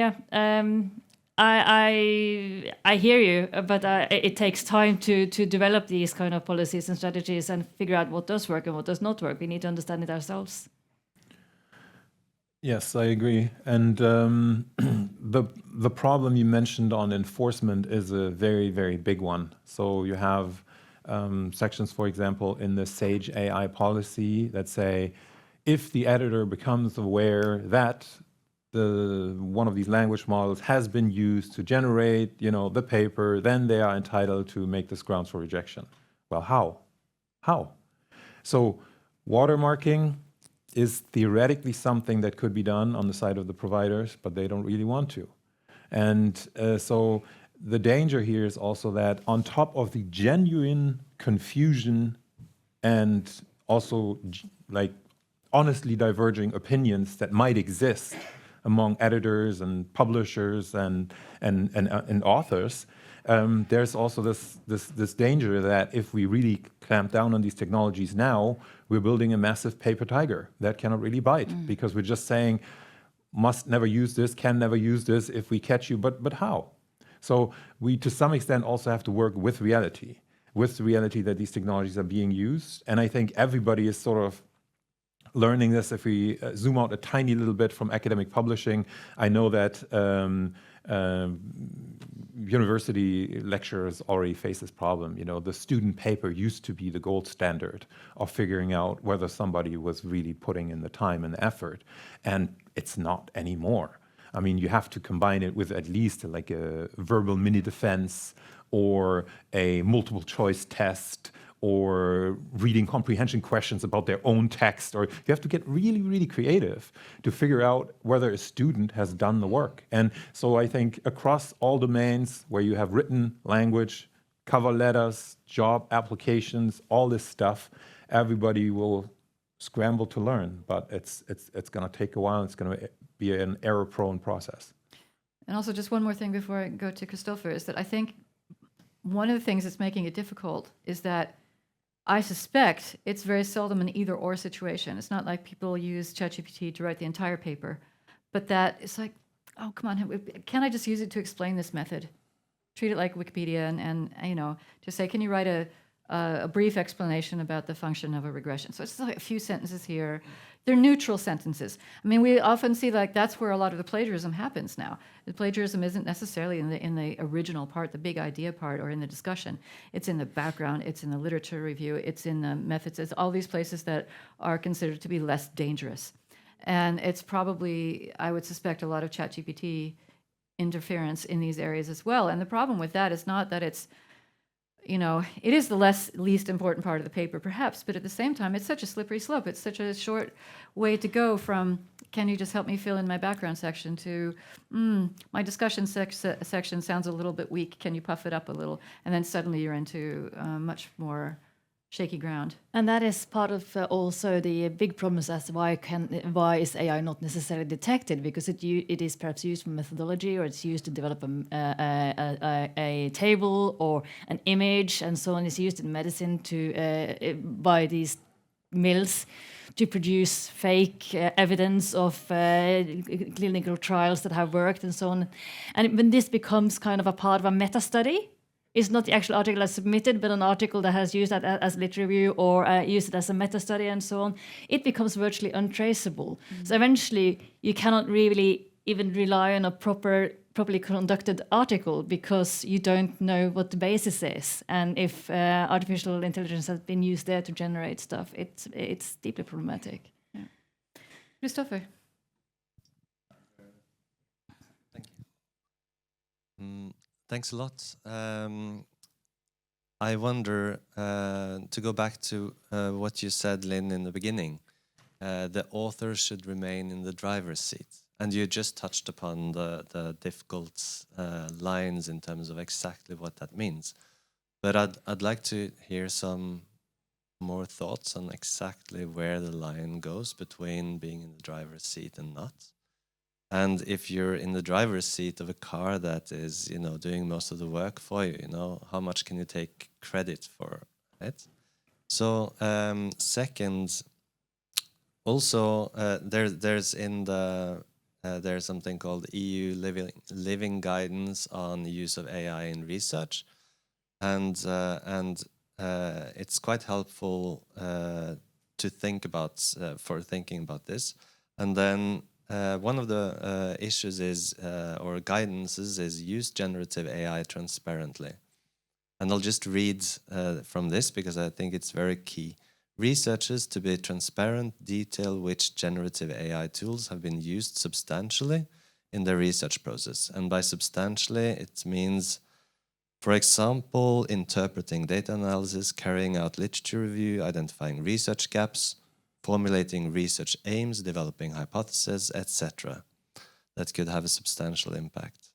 hear you, but it takes time to develop these kind of policies and strategies and figure out what does work and what does not work. We need to understand it ourselves. Yes, I agree. And the problem you mentioned on enforcement is a very, very big one. So you have sections, for example, in the SAGE AI policy that say, if the editor becomes aware that one of these language models has been used to generate, the paper, then they are entitled to make this grounds for rejection. Well, how? How? So watermarking is theoretically something that could be done on the side of the providers, but they don't really want to. And so the danger here is also that on top of the genuine confusion and also like honestly diverging opinions that might exist among editors and publishers and authors, there's also this danger that if we really clamp down on these technologies now, we're building a massive paper tiger that cannot really bite, because we're just saying, must never use this, can never use this if we catch you, but how? So we, to some extent, also have to work with reality that these technologies are being used. And I think everybody is sort of learning this. If we zoom out a tiny little bit from academic publishing, I know that university lecturers already face this problem. The student paper used to be the gold standard of figuring out whether somebody was really putting in the time and effort, and it's not anymore. I mean, you have to combine it with at least like a verbal mini defense or a multiple choice test or reading comprehension questions about their own text, or you have to get really, really creative to figure out whether a student has done the work. And so I think across all domains where you have written language, cover letters, job applications, all this stuff, everybody will scramble to learn, but it's going to take a while. It's going to be an error-prone process. And also, just one more thing before I go to Christopher, is that I think one of the things that's making it difficult is that I suspect it's very seldom an either-or situation. It's not like people use ChatGPT to write the entire paper, but that it's like, oh, come on, can I just use it to explain this method? Treat it like Wikipedia and just say, can you write a brief explanation about the function of a regression. So it's like a few sentences here. They're neutral sentences. I mean, we often see like that's where a lot of the plagiarism happens now. The plagiarism isn't necessarily in the original part, the big idea part, or in the discussion. It's in the background, it's in the literature review, it's in the methods, it's all these places that are considered to be less dangerous. And it's probably, I would suspect, a lot of ChatGPT interference in these areas as well. And the problem with that is not that it's, you know, it is the least important part of the paper, perhaps, but at the same time, it's such a slippery slope. It's such a short way to go from, can you just help me fill in my background section, to, my discussion section sounds a little bit weak. Can you puff it up a little? And then suddenly you're into much more shaky ground. And that is part of also the big problems as why is AI not necessarily detected, because it is perhaps used for methodology, or it's used to develop a table or an image and so on. It's used in medicine to by these mills to produce fake evidence of clinical trials that have worked and so on. And when this becomes kind of a part of a meta study, it's not the actual article that's submitted, but an article that has used that as literature review or used it as a meta-study and so on, it becomes virtually untraceable. So eventually, you cannot really even rely on a properly conducted article, because you don't know what the basis is. And if artificial intelligence has been used there to generate stuff, it's deeply problematic. Yeah. Christopher. Thank you. Thanks a lot. I wonder, to go back to what you said, Lynn, in the beginning, the author should remain in the driver's seat. And you just touched upon the difficult lines in terms of exactly what that means. But I'd like to hear some more thoughts on exactly where the line goes between being in the driver's seat and not. And if you're in the driver's seat of a car that is, doing most of the work for you, how much can you take credit for it? So, second, also there's something called EU Living Guidance on the use of AI in research, and it's quite helpful to think about for thinking about this. And then one of the issues is, or guidances is, use generative AI transparently. And I'll just read from this because I think it's very key. Researchers to be transparent detail which generative AI tools have been used substantially in their research process. And by substantially, it means, for example, interpreting data analysis, carrying out literature review, identifying research gaps, formulating research aims, developing hypotheses, etc. that could have a substantial impact.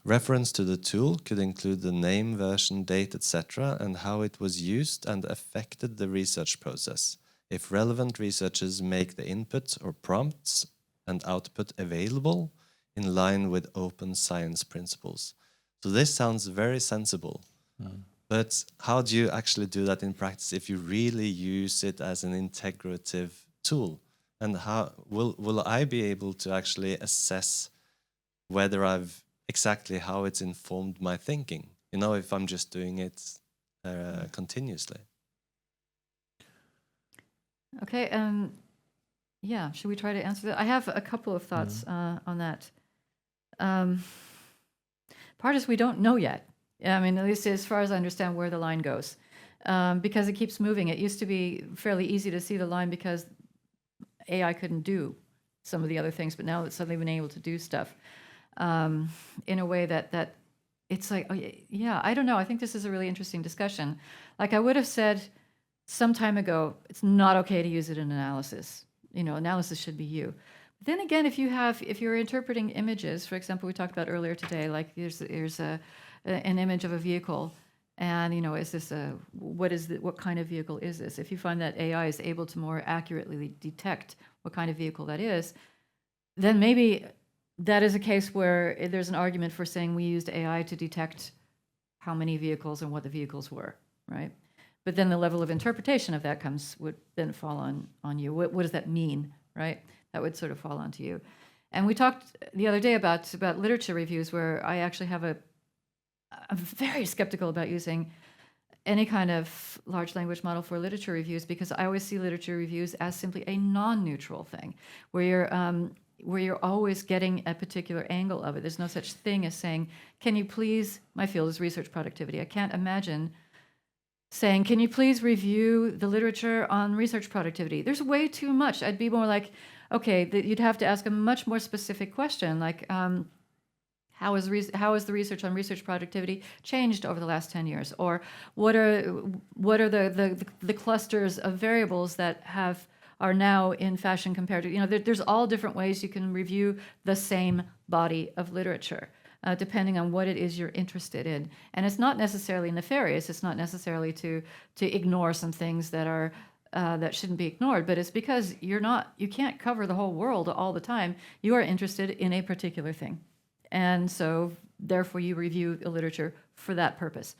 Reference to the tool could include the name, version, date, etc., and how it was used and affected the research process. If relevant, researchers make the input or prompts and output available in line with open science principles. So this sounds very sensible. But how do you actually do that in practice if you really use it as an integrative tool? And how will I be able to actually assess whether exactly how it's informed my thinking? If I'm just doing it continuously. Okay, yeah, should we try to answer that? I have a couple of thoughts on that. Part is we don't know yet. I mean, at least as far as I understand where the line goes, because it keeps moving. It used to be fairly easy to see the line because AI couldn't do some of the other things, but now it's suddenly been able to do stuff in a way that it's like, oh, yeah, I don't know. I think this is a really interesting discussion. Like I would have said some time ago, it's not okay to use it in analysis. Analysis should be you. But then again, if you're interpreting images, for example, we talked about earlier today, like there's an image of a vehicle, and is this what kind of vehicle is this? If you find that AI is able to more accurately detect what kind of vehicle that is, then maybe that is a case where there's an argument for saying we used AI to detect how many vehicles and what the vehicles were, right? But then the level of interpretation of that would then fall on you. What does that mean, right? That would sort of fall onto you. And we talked the other day about literature reviews, where I actually have I'm very skeptical about using any kind of large language model for literature reviews, because I always see literature reviews as simply a non-neutral thing, where you're always getting a particular angle of it. There's no such thing as saying, can you please, my field is research productivity. I can't imagine saying, can you please review the literature on research productivity? There's way too much. I'd be more like, okay, you'd have to ask a much more specific question, like how is the research on research productivity changed over the last 10 years? Or what are the clusters of variables that are now in fashion compared to, there's all different ways you can review the same body of literature, depending on what it is you're interested in. And it's not necessarily nefarious. It's not necessarily to ignore some things that shouldn't be ignored, but it's because you can't cover the whole world all the time. You are interested in a particular thing. And so therefore you review the literature for that purpose.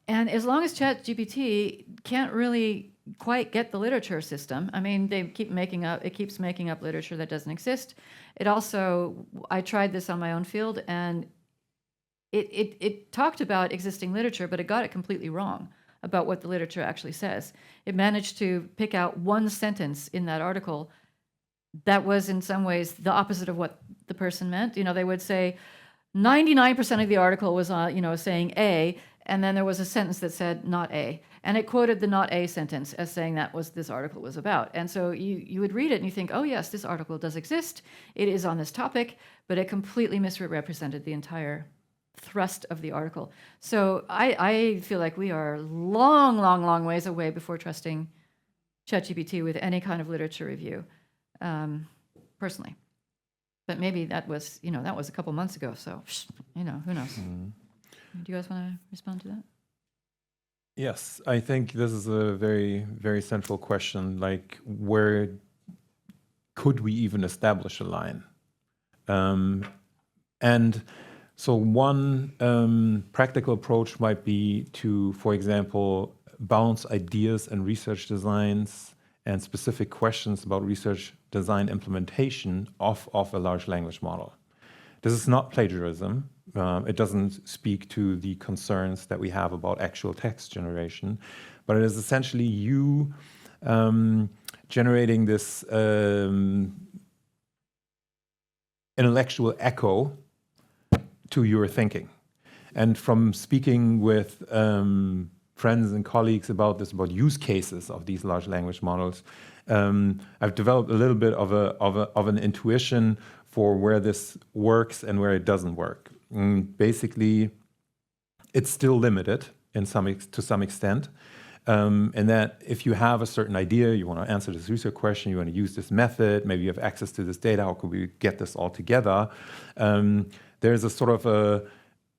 And as long as ChatGPT can't really quite get the literature system, I mean, it keeps making up literature that doesn't exist. I tried this on my own field, and it talked about existing literature, but it got it completely wrong about what the literature actually says. It managed to pick out one sentence in that article that was in some ways the opposite of what the person meant. They would say 99% of the article was saying A, and then there was a sentence that said not A. And it quoted the not A sentence as saying that was this article was about. And so you would read it and you think, oh yes, this article does exist. It is on this topic, but it completely misrepresented the entire thrust of the article. So I feel like we are long, long, long ways away before trusting ChatGPT with any kind of literature review, personally. But maybe that was a couple months ago. So who knows? Mm-hmm. Do you guys want to respond to that? Yes, I think this is a very, very central question. Like, where could we even establish a line? And so one practical approach might be to, for example, bounce ideas and research designs and specific questions about research design implementation off of a large language model. This is not plagiarism. It doesn't speak to the concerns that we have about actual text generation, but it is essentially you generating this intellectual echo to your thinking. And from speaking with friends and colleagues about use cases of these large language models, I've developed a little bit of an intuition for where this works and where it doesn't work. Basically, it's still limited to some extent, and that if you have a certain idea, you want to answer this research question, you want to use this method, maybe you have access to this data, how could we get this all together? There's a sort of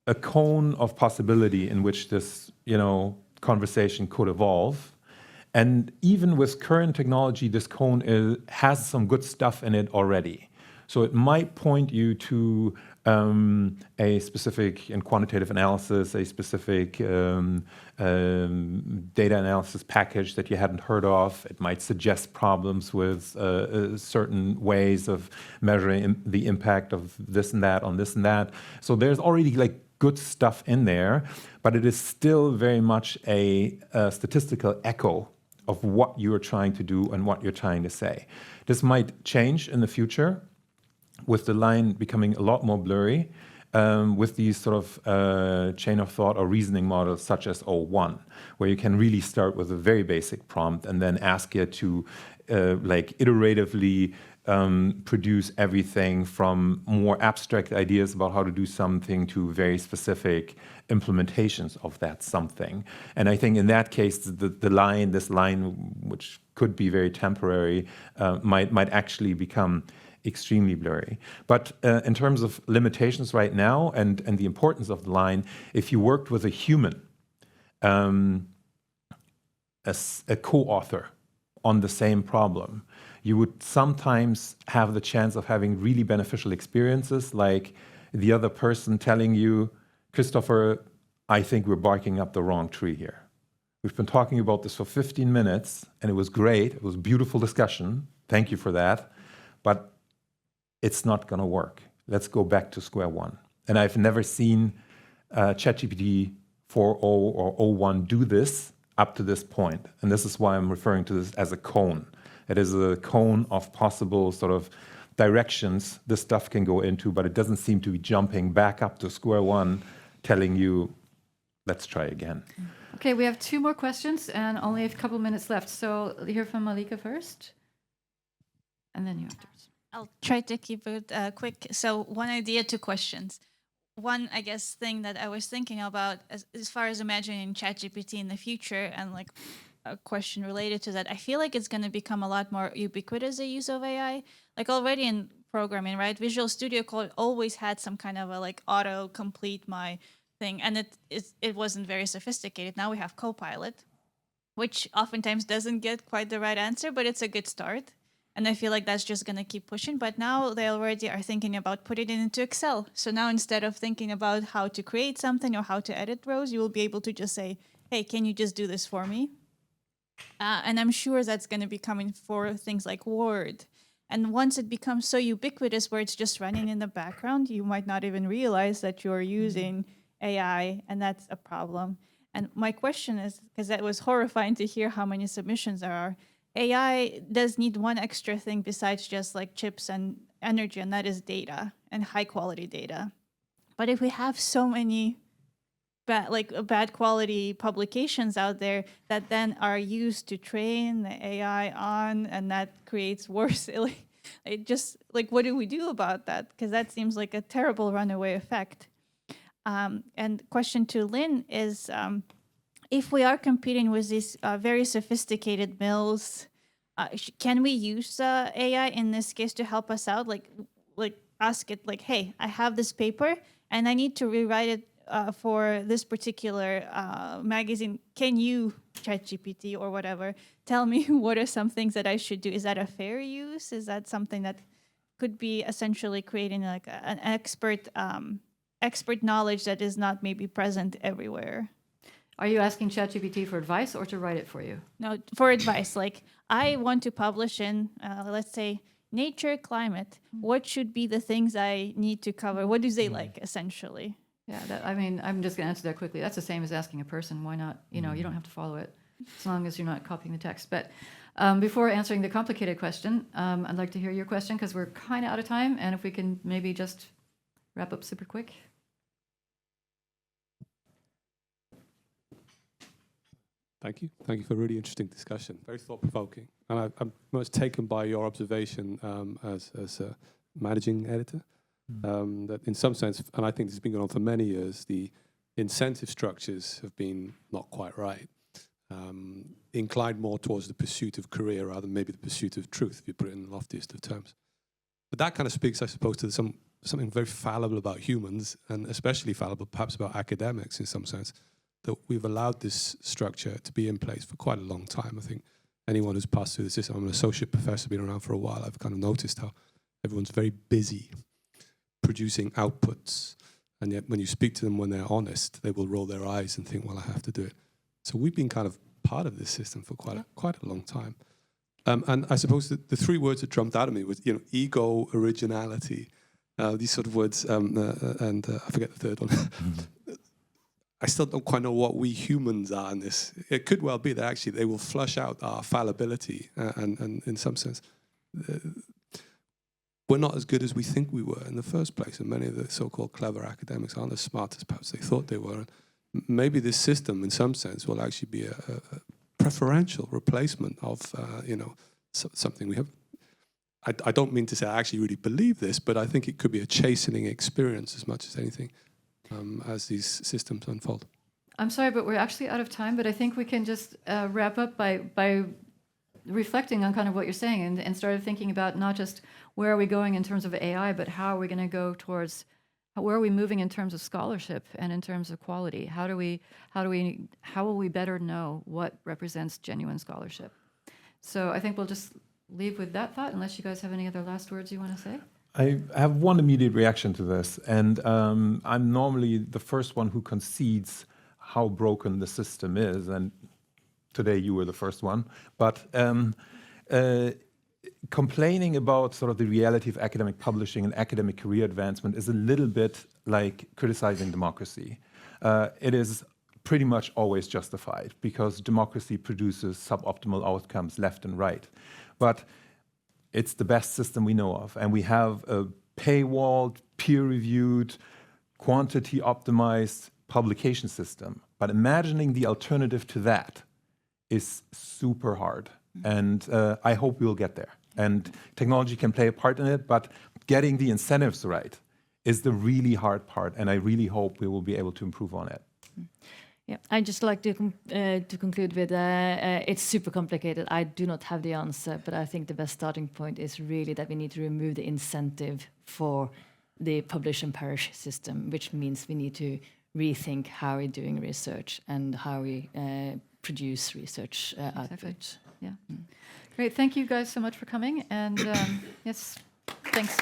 a cone of possibility in which this conversation could evolve. And even with current technology, this cone has some good stuff in it already. So it might point you to a specific in quantitative analysis, a specific data analysis package that you hadn't heard of. It might suggest problems with certain ways of measuring the impact of this and that on this and that. So there's already good stuff in there, but it is still very much a statistical echo of what you're trying to do and what you're trying to say. This might change in the future, with the line becoming a lot more blurry, with these sort of chain of thought or reasoning models such as O1, where you can really start with a very basic prompt and then ask it to iteratively produce everything from more abstract ideas about how to do something to very specific implementations of that something. And I think in that case, this line, which could be very temporary, might actually become extremely blurry. But in terms of limitations right now and the importance of the line, if you worked with a human, as a co-author on the same problem, you would sometimes have the chance of having really beneficial experiences, like the other person telling you, Christopher, I think we're barking up the wrong tree here. We've been talking about this for 15 minutes, and it was great. It was a beautiful discussion. Thank you for that. But it's not going to work. Let's go back to square one. And I've never seen ChatGPT 4.0 or 0.1 do this up to this point. And this is why I'm referring to this as a cone. It is a cone of possible sort of directions this stuff can go into, but it doesn't seem to be jumping back up to square one, telling you, let's try again. Okay, we have 2 more questions and only a couple minutes left. So hear from Malika first, and then you afterwards. I'll try to keep it quick. So 1 idea, 2 questions. One, I guess, thing that I was thinking about as far as imagining ChatGPT in the future, and like a question related to that, I feel like it's going to become a lot more ubiquitous, the use of AI. Like already in programming, right? Visual Studio Code always had some kind of a like auto complete my thing, and it wasn't very sophisticated. Now we have Copilot, which oftentimes doesn't get quite the right answer, but it's a good start. And I feel like that's just going to keep pushing. But now they already are thinking about putting it into Excel. So now instead of thinking about how to create something or how to edit rows, you will be able to just say, hey, can you just do this for me? And I'm sure that's going to be coming for things like Word. And once it becomes so ubiquitous where it's just running in the background, you might not even realize that you're using AI, and that's a problem. And my question is, because that was horrifying to hear how many submissions there are, AI does need one extra thing besides just like chips and energy, and that is data and high quality data. But if we have so many bad quality publications out there that then are used to train the AI on, and that creates worse, it just like, what do we do about that? Because that seems like a terrible runaway effect. And question to Lynn is, if we are competing with these very sophisticated mills, can we use AI in this case to help us out? Like ask it like, hey, I have this paper and I need to rewrite it for this particular magazine. Can you, ChatGPT or whatever, tell me what are some things that I should do? Is that a fair use? Is that something that could be essentially creating like an expert knowledge that is not maybe present everywhere? Are you asking ChatGPT for advice or to write it for you? No, for advice. Like, I want to publish in, let's say, Nature, Climate. What should be the things I need to cover? What do they like, essentially? Yeah, I mean, I'm just going to answer that quickly. That's the same as asking a person. Why not? You know, you don't have to follow it as long as you're not copying the text. But before answering the complicated question, I'd like to hear your question because we're kind of out of time. And if we can maybe just wrap up super quick. Thank you. Thank you for a really interesting discussion. Very thought-provoking. And I'm most taken by your observation as a managing editor, that in some sense, and I think this has been going on for many years, the incentive structures have been not quite right. Inclined more towards the pursuit of career rather than maybe the pursuit of truth, if you put it in the loftiest of terms. But that kind of speaks, I suppose, to something very fallible about humans, and especially fallible perhaps about academics in some sense, that we've allowed this structure to be in place for quite a long time. I think anyone who's passed through the system, I'm an associate professor, been around for a while, I've kind of noticed how everyone's very busy producing outputs, and yet when you speak to them when they're honest, they will roll their eyes and think, well, I have to do it. So we've been kind of part of this system for quite a long time. And I suppose the 3 words that jumped out at me was, ego, originality, these sort of words, and I forget the third one. I still don't quite know what we humans are in this. It could well be that actually they will flush out our fallibility, and in some sense, we're not as good as we think we were in the first place, and many of the so-called clever academics aren't as smart as perhaps they thought they were. And maybe this system, in some sense, will actually be a preferential replacement of, something we have. I don't mean to say I actually really believe this, but I think it could be a chastening experience as much as anything. As these systems unfold. I'm sorry, but we're actually out of time, but I think we can just wrap up by reflecting on kind of what you're saying and started thinking about not just where are we going in terms of AI, but how are we going to go towards, where are we moving in terms of scholarship and in terms of quality? How will we better know what represents genuine scholarship? So I think we'll just leave with that thought, unless you guys have any other last words you want to say. I have one immediate reaction to this, and I'm normally the first one who concedes how broken the system is, and today you were the first one. But complaining about sort of the reality of academic publishing and academic career advancement is a little bit like criticizing democracy. It is pretty much always justified because democracy produces suboptimal outcomes left and right. But it's the best system we know of. And we have a paywalled, peer-reviewed, quantity-optimized publication system. But imagining the alternative to that is super hard. And I hope we'll get there. And technology can play a part in it, but getting the incentives right is the really hard part. And I really hope we will be able to improve on it. Yeah, I'd just like to conclude with it's super complicated. I do not have the answer, but I think the best starting point is really that we need to remove the incentive for the publish and perish system, which means we need to rethink how we're doing research and how we produce research output. Yeah. Great. Thank you guys so much for coming. And yes, thanks.